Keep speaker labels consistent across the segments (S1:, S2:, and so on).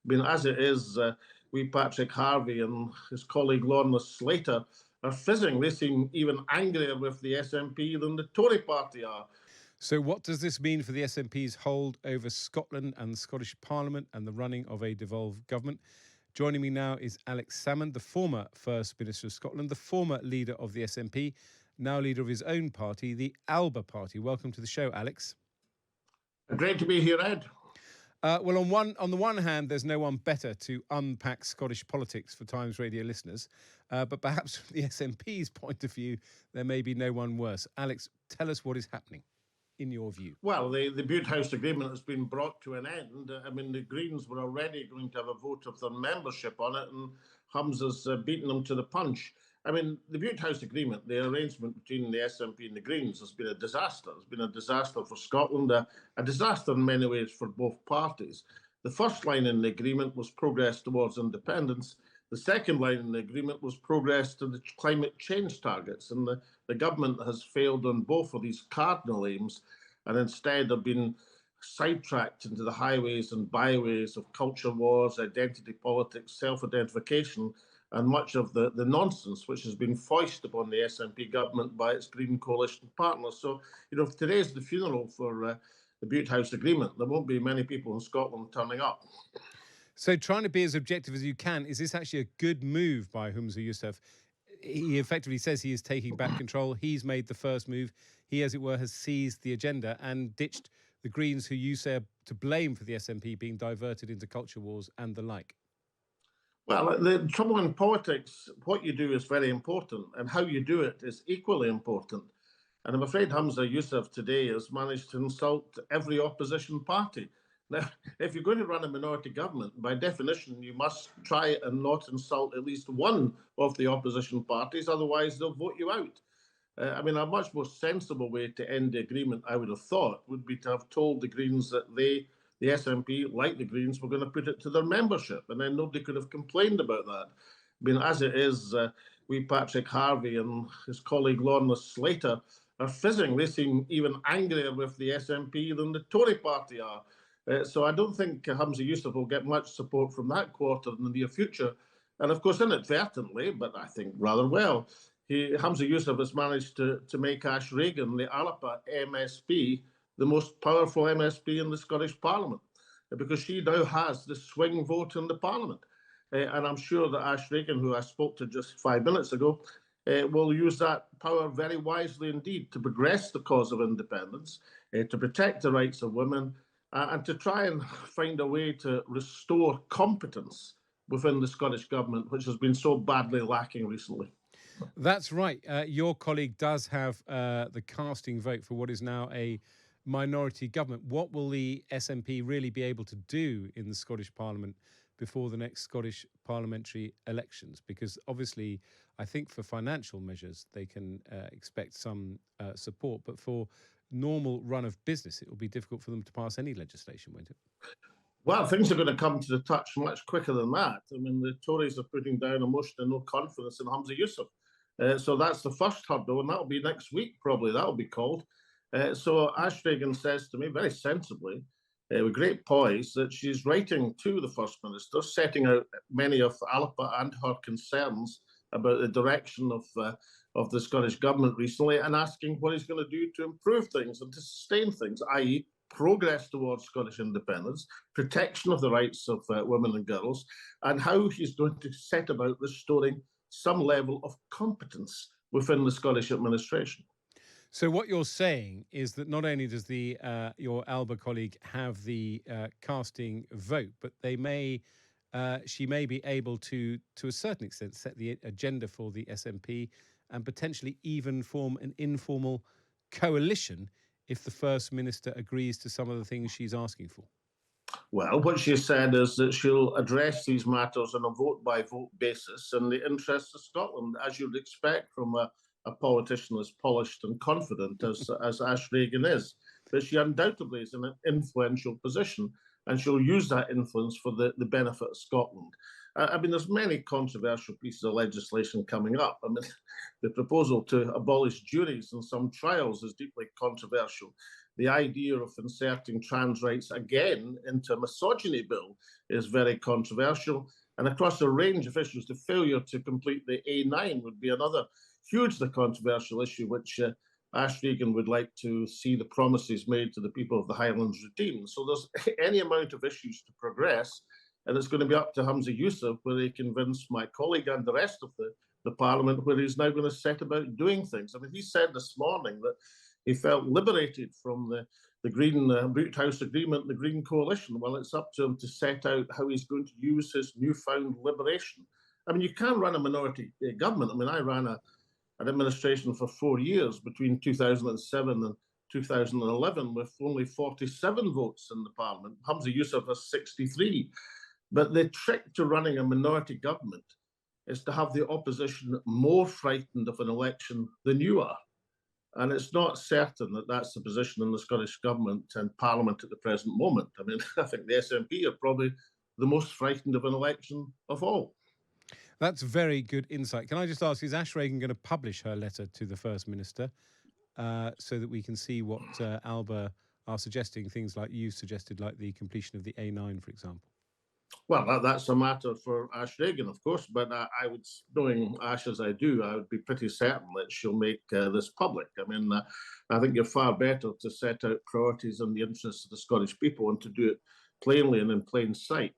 S1: I mean, as it is, we Patrick Harvey and his colleague Lorna Slater are fizzing. They seem even angrier with the SNP than the Tory party are.
S2: So what does this mean for the SNP's hold over Scotland and the Scottish Parliament and the running of a devolved government? Joining me now is Alex Salmond, the former First Minister of Scotland, the former leader of the SNP, now leader of his own party, the Alba party. Welcome to the show, Alex.
S1: Great to be here, Ed.
S2: Well, on the one hand, there's no one better to unpack Scottish politics for Times Radio listeners, but perhaps from the SNP's point of view, there may be no one worse. Alex, tell us what is happening, in your view.
S1: Well, the Bute House Agreement has been brought to an end. I mean, the Greens were already going to have a vote of their membership on it, and Humza's beaten them to the punch. I mean, the Bute House Agreement, the arrangement between the SNP and the Greens, has been a disaster. It's been a disaster for Scotland, a disaster in many ways for both parties. The first line in the agreement was progress towards independence. The second line in the agreement was progress to the climate change targets. And the government has failed on both of these cardinal aims, and instead have been sidetracked into the highways and byways of culture wars, identity politics, self-identification, and much of the nonsense which has been foisted upon the SNP government by its Green coalition partners. So, if today's the funeral for the Bute House Agreement, there won't be many people in Scotland turning up.
S2: So trying to be as objective as you can, is this actually a good move by Humza Yousaf? He effectively says he is taking back control. He's made the first move. He, as it were, has seized the agenda and ditched the Greens, who you say are to blame for the SNP being diverted into culture wars and the like.
S1: Well, the trouble in politics, what you do is very important, and how you do it is equally important. And I'm afraid Humza Yousaf today has managed to insult every opposition party. Now, if you're going to run a minority government, by definition, you must try and not insult at least one of the opposition parties, otherwise they'll vote you out. I mean, a much more sensible way to end the agreement, I would have thought, would be to have told the Greens that the SNP, like the Greens, were going to put it to their membership, and then nobody could have complained about that. I mean, as it is, we Patrick Harvey and his colleague Lorna Slater are fizzing. They seem even angrier with the SNP than the Tory party are. So I don't think Humza Yousaf will get much support from that quarter in the near future. And of course, inadvertently, but I think rather well, Humza Yousaf has managed to make Regan, the Alba MSP, the most powerful MSP in the Scottish Parliament, because she now has the swing vote in the Parliament. And I'm sure that Regan, who I spoke to just 5 minutes ago, will use that power very wisely indeed to progress the cause of independence, to protect the rights of women, and to try and find a way to restore competence within the Scottish Government, which has been so badly lacking recently.
S2: That's right. Your colleague does have the casting vote for what is now a minority government. What will the SNP really be able to do in the Scottish Parliament before the next Scottish parliamentary elections? Because obviously, I think for financial measures, they can expect some support, but for normal run of business, it will be difficult for them to pass any legislation, won't it?
S1: Well, things are going to come to the touch much quicker than that. I mean, the Tories are putting down a motion of no confidence in Humza Yousaf. So that's the first hurdle, and that'll be next week, probably, that'll be called. So Regan says to me, very sensibly, with great poise, that she's writing to the First Minister, setting out many of Alba and her concerns about the direction of the Scottish Government recently, and asking what he's going to do to improve things and to sustain things, i.e. progress towards Scottish independence, protection of the rights of women and girls, and how he's going to set about restoring some level of competence within the Scottish administration.
S2: So what you're saying is that not only does your Alba colleague have the casting vote, but she may be able to a certain extent, set the agenda for the SNP and potentially even form an informal coalition if the First Minister agrees to some of the things she's asking for.
S1: Well, what she said is that she'll address these matters on a vote-by-vote basis in the interests of Scotland, as you'd expect from a politician as polished and confident as Regan is. But she undoubtedly is in an influential position, and she'll use that influence for the benefit of Scotland. I mean, there's many controversial pieces of legislation coming up. I mean, the proposal to abolish juries in some trials is deeply controversial. the idea of inserting trans rights again into a misogyny bill is very controversial. And across a range of issues, the failure to complete the A9 would be another hugely controversial issue, which Ash Regan would like to see the promises made to the people of the Highlands redeemed. So there's any amount of issues to progress, and it's going to be up to Humza Yousaf whether he convince my colleague and the rest of the Parliament where he's now going to set about doing things. I mean, he said this morning that he felt liberated from the Green Root House Agreement, the Green Coalition. Well, it's up to him to set out how he's going to use his newfound liberation. I mean, you can run a minority government. I mean, I ran an administration for 4 years between 2007 and 2011 with only 47 votes in the Parliament. Humza Yousaf has 63. But the trick to running a minority government is to have the opposition more frightened of an election than you are. And it's not certain that that's the position in the Scottish Government and Parliament at the present moment. I mean, I think the SNP are probably the most frightened of an election of all.
S2: That's very good insight. Can I just ask, is Ash Regan going to publish her letter to the First Minister so that we can see what Alba are suggesting, things like you suggested, like the completion of the A9, for example?
S1: Well, that's a matter for Ash Regan, of course, but I would, knowing Ash as I do, I would be pretty certain that she'll make this public. I mean, I think you're far better to set out priorities in the interests of the Scottish people and to do it plainly and in plain sight,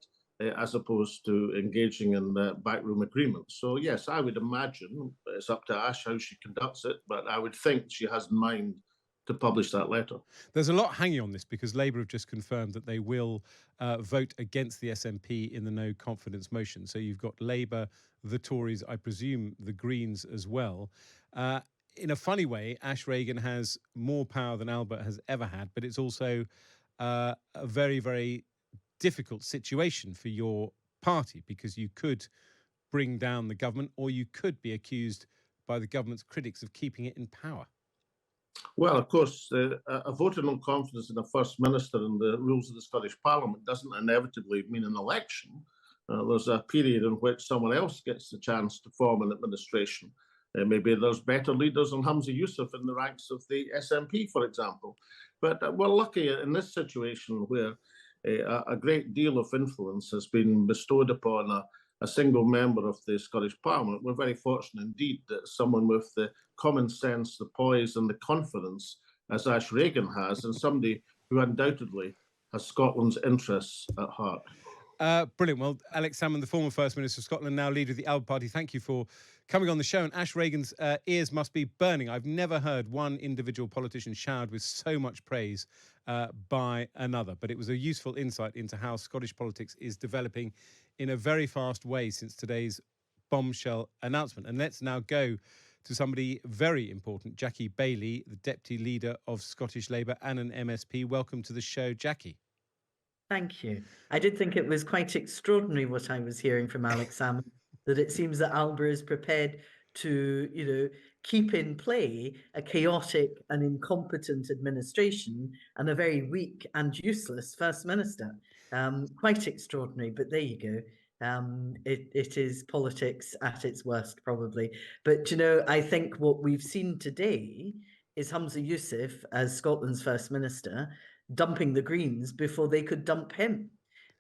S1: as opposed to engaging in backroom agreements. So, yes, I would imagine it's up to Ash how she conducts it, but I would think she has in mind to publish that letter.
S2: There's a lot hanging on this because Labour have just confirmed that they will vote against the SNP in the no confidence motion. So you've got Labour, the Tories, I presume the Greens as well. In a funny way, Ash Regan has more power than Alba has ever had, but it's also a very, very difficult situation for your party because you could bring down the government or you could be accused by the government's critics of keeping it in power.
S1: Well, of course, a vote of no confidence in a First Minister and the rules of the Scottish Parliament doesn't inevitably mean an election. There's a period in which someone else gets the chance to form an administration. Maybe there's better leaders than Humza Yousaf in the ranks of the SNP, for example. But we're lucky in this situation where a great deal of influence has been bestowed upon a single member of the Scottish Parliament. We're very fortunate indeed that someone with the common sense, the poise and the confidence, as Ash Regan has, and somebody who undoubtedly has Scotland's interests at heart.
S2: Brilliant. Well, Alex Salmond, the former First Minister of Scotland, now leader of the Alba Party, thank you for coming on the show. And Ash Regan's ears must be burning. I've never heard one individual politician showered with so much praise by another. But it was a useful insight into how Scottish politics is developing in a very fast way since today's bombshell announcement. And let's now go to somebody very important, Jackie Baillie, the Deputy Leader of Scottish Labour and an MSP. Welcome to the show, Jackie.
S3: Thank you. I did think it was quite extraordinary what I was hearing from Alex Salmond, that it seems that Alba is prepared to, keep in play a chaotic and incompetent administration and a very weak and useless First Minister. Quite extraordinary, but there you go. It is politics at its worst, probably. But, I think what we've seen today is Humza Yousaf, as Scotland's First Minister, dumping the Greens before they could dump him.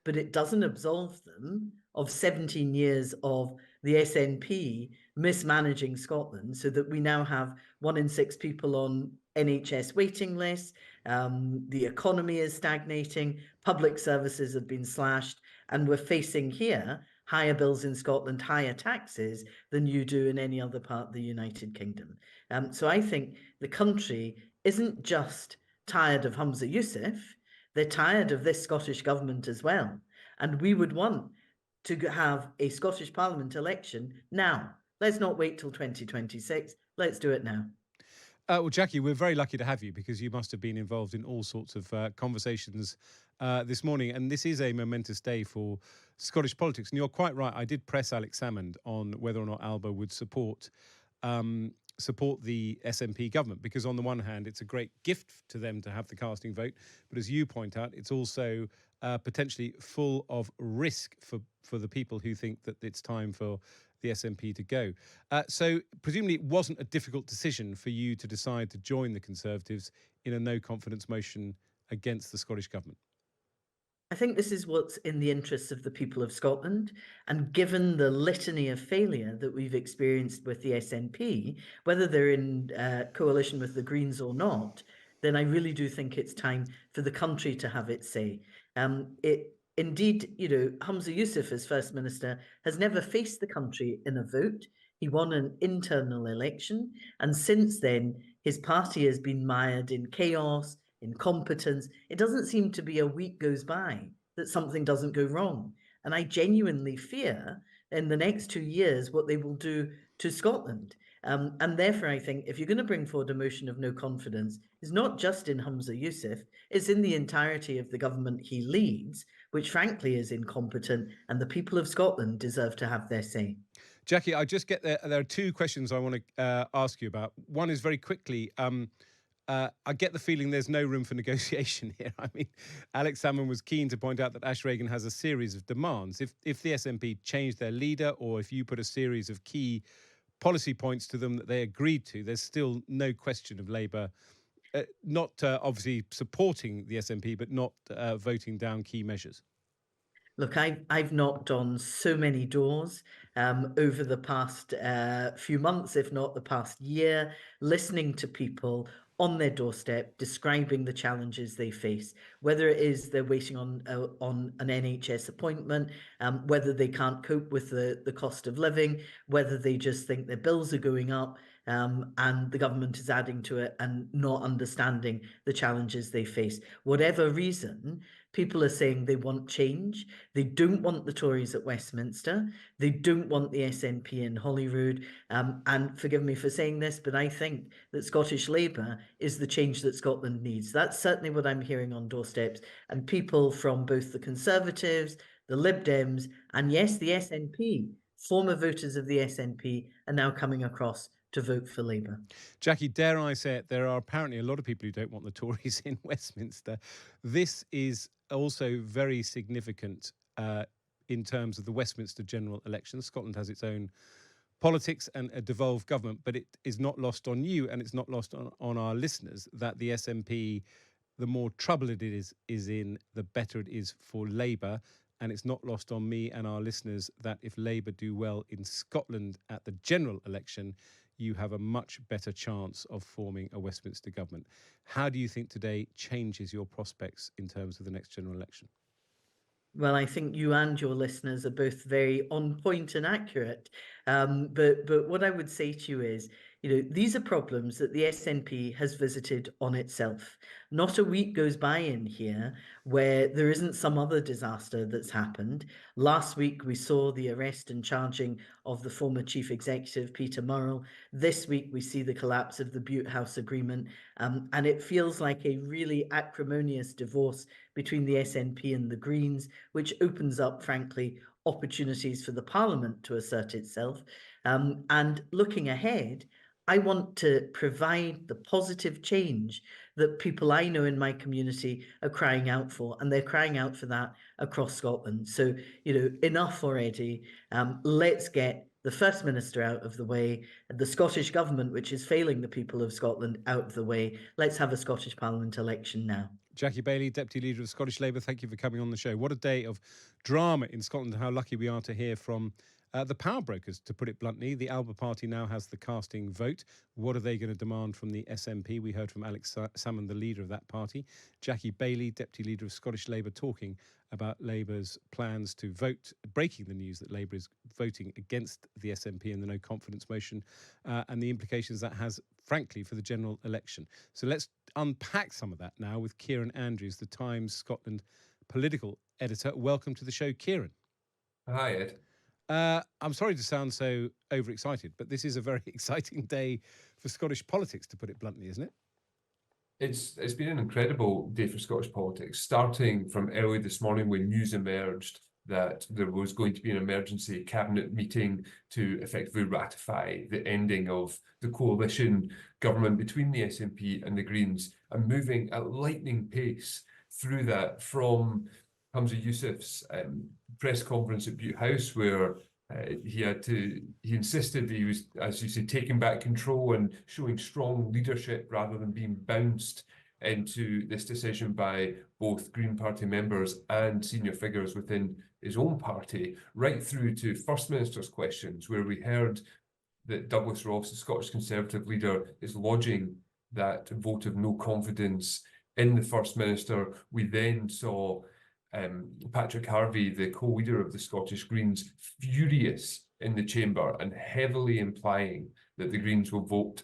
S3: But it doesn't absolve them of 17 years of the SNP mismanaging Scotland so that we now have 1 in 6 people on NHS waiting lists. The economy is stagnating. Public services have been slashed. And we're facing here higher bills in Scotland, higher taxes than you do in any other part of the United Kingdom. So I think the country isn't just tired of Humza Yousaf, they're tired of this Scottish government as well. And we would want to have a Scottish Parliament election now. Let's not wait till 2026. Let's do it now.
S2: Well, Jackie, we're very lucky to have you because you must have been involved in all sorts of conversations this morning. And this is a momentous day for Scottish politics. And you're quite right. I did press Alex Salmond on whether or not Alba would support the SNP government, because on the one hand, it's a great gift to them to have the casting vote. But as you point out, it's also potentially full of risk for the people who think that it's time for the SNP to go. So presumably it wasn't a difficult decision for you to decide to join the Conservatives in a no confidence motion against the Scottish Government.
S3: I think this is what's in the interests of the people of Scotland. And given the litany of failure that we've experienced with the SNP, whether they're in coalition with the Greens or not, then I really do think it's time for the country to have its say. Indeed, Humza Yousaf as First Minister has never faced the country in a vote. He won an internal election, and since then, his party has been mired in chaos, incompetence. It doesn't seem to be a week goes by that something doesn't go wrong. And I genuinely fear in the next 2 years what they will do to Scotland. And therefore, I think if you're going to bring forward a motion of no confidence, it's not just in Humza Yousaf, it's in the entirety of the government he leads, which frankly is incompetent, and the people of Scotland deserve to have their say.
S2: Jackie, I just get there are two questions I want to ask you about. One is very quickly, I get the feeling there's no room for negotiation here. I mean, Alex Salmond was keen to point out that Regan has a series of demands. If the SNP changed their leader, or if you put a series of key policy points to them that they agreed to, there's still no question of Labour not obviously supporting the SNP, but not voting down key measures.
S3: Look, I've knocked on so many doors over the past few months, if not the past year, listening to people on their doorstep describing the challenges they face, whether it is they're waiting on an NHS appointment, whether they can't cope with the cost of living, whether they just think their bills are going up, and the government is adding to it and not understanding the challenges they face. Whatever reason, people are saying they want change. They don't want the Tories at Westminster. They don't want the SNP in Holyrood. And forgive me for saying this, but I think that Scottish Labour is the change that Scotland needs. That's certainly what I'm hearing on doorsteps. And people from both the Conservatives, the Lib Dems, and yes, the SNP, former voters of the SNP, are now coming across to vote for Labour.
S2: Jackie, dare I say it, there are apparently a lot of people who don't want the Tories in Westminster. This is also very significant in terms of the Westminster general election. Scotland has its own politics and a devolved government, but it is not lost on you, and it's not lost on our listeners, that the SNP, the more trouble it is in, the better it is for Labour. And it's not lost on me and our listeners that if Labour do well in Scotland at the general election, you have a much better chance of forming a Westminster government. How do you think today changes your prospects in terms of the next general election?
S3: Well, I think you and your listeners are both very on point and accurate. But what I would say to you is, these are problems that the SNP has visited on itself. Not a week goes by in here where there isn't some other disaster that's happened. Last week, we saw the arrest and charging of the former chief executive, Peter Murrell. This week, we see the collapse of the Butte House Agreement. And it feels like a really acrimonious divorce between the SNP and the Greens, which opens up, frankly, opportunities for the Parliament to assert itself. And looking ahead, I want to provide the positive change that people I know in my community are crying out for, and they're crying out for that across Scotland. So, enough already. Let's get the First Minister out of the way, the Scottish Government, which is failing the people of Scotland, out of the way. Let's have a Scottish Parliament election now.
S2: Jackie Baillie, Deputy Leader of Scottish Labour, thank you for coming on the show. What a day of drama in Scotland. How lucky we are to hear from the power brokers, to put it bluntly. The Alba party now has the casting vote. What are they going to demand from the SNP? We heard from Alex Salmond, the leader of that party. Jackie Baillie, Deputy Leader of Scottish Labour, talking about Labour's plans to vote, breaking the news that Labour is voting against the SNP in the no confidence motion, and the implications that has, frankly, for the general election. So let's unpack some of that now with Kieran Andrews, the Times Scotland political editor. Welcome to the show, Kieran.
S4: Hi, Ed.
S2: I'm sorry to sound so overexcited, but this is a very exciting day for Scottish politics, to put it bluntly, isn't it?
S4: It's been an incredible day for Scottish politics, starting from early this morning when news emerged that there was going to be an emergency cabinet meeting to effectively ratify the ending of the coalition government between the SNP and the Greens, and moving at lightning pace through that from Humza Yousaf's press conference at Butte House, where he insisted he was, as you say, taking back control and showing strong leadership rather than being bounced into this decision by both Green Party members and senior figures within his own party, right through to First Minister's questions, where we heard that Douglas Ross, the Scottish Conservative leader, is lodging that vote of no confidence in the First Minister. We then saw Patrick Harvey, the co-leader of the Scottish Greens, furious in the chamber and heavily implying that the Greens will vote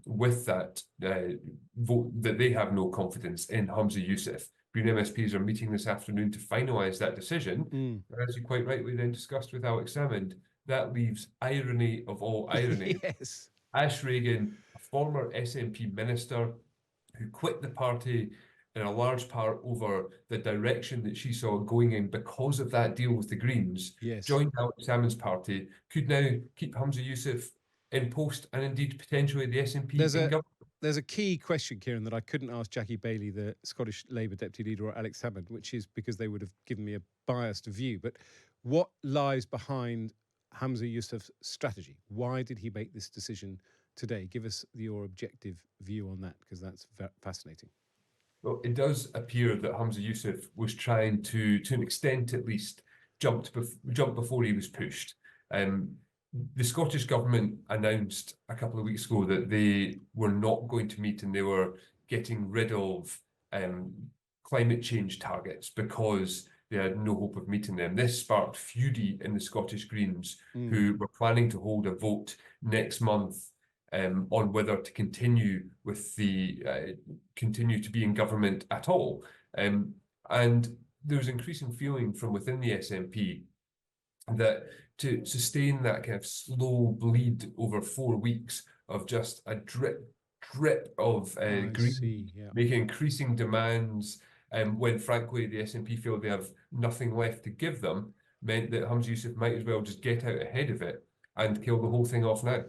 S4: with that vote, that they have no confidence in Humza Yousaf. Green MSPs are meeting this afternoon to finalise that decision. As you quite rightly then discussed with Alex Salmond, that leaves irony of all irony.
S2: Yes.
S4: Ash Regan, a former SNP minister who quit the party in a large part over the direction that she saw going in because of that deal with the Greens,
S2: Yes.
S4: joined Alex Salmond's party, could now keep Humza Yousaf in post and indeed potentially the SNP in government.
S2: There's a key question, Kieran, that I couldn't ask Jackie Bailey, the Scottish Labour Deputy Leader, or Alex Salmond, which is because they would have given me a biased view. But what lies behind Humza Yousaf's strategy? Why did he make this decision today? Give us your objective view on that, because that's fascinating.
S4: Well, it does appear that Humza Yousaf was trying to an extent at least, jump before he was pushed. The Scottish Government announced a couple of weeks ago that they were not going to meet and they were getting rid of climate change targets because they had no hope of meeting them. This sparked fury in the Scottish Greens, who were planning to hold a vote next month on whether to continue with continue to be in government at all. And there was increasing feeling from within the SNP that to sustain that kind of slow bleed over 4 weeks of just a drip of Greens making increasing demands, when frankly the SNP feel they have nothing left to give them, meant that Humza Yousaf might as well just get out ahead of it and kill the whole thing off now.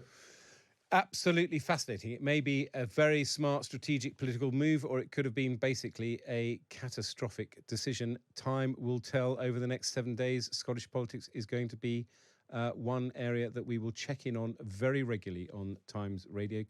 S2: Absolutely fascinating. It may be a very smart strategic political move, or it could have been basically a catastrophic decision. Time will tell over the next 7 days. Scottish politics is going to be one area that we will check in on very regularly on Times Radio.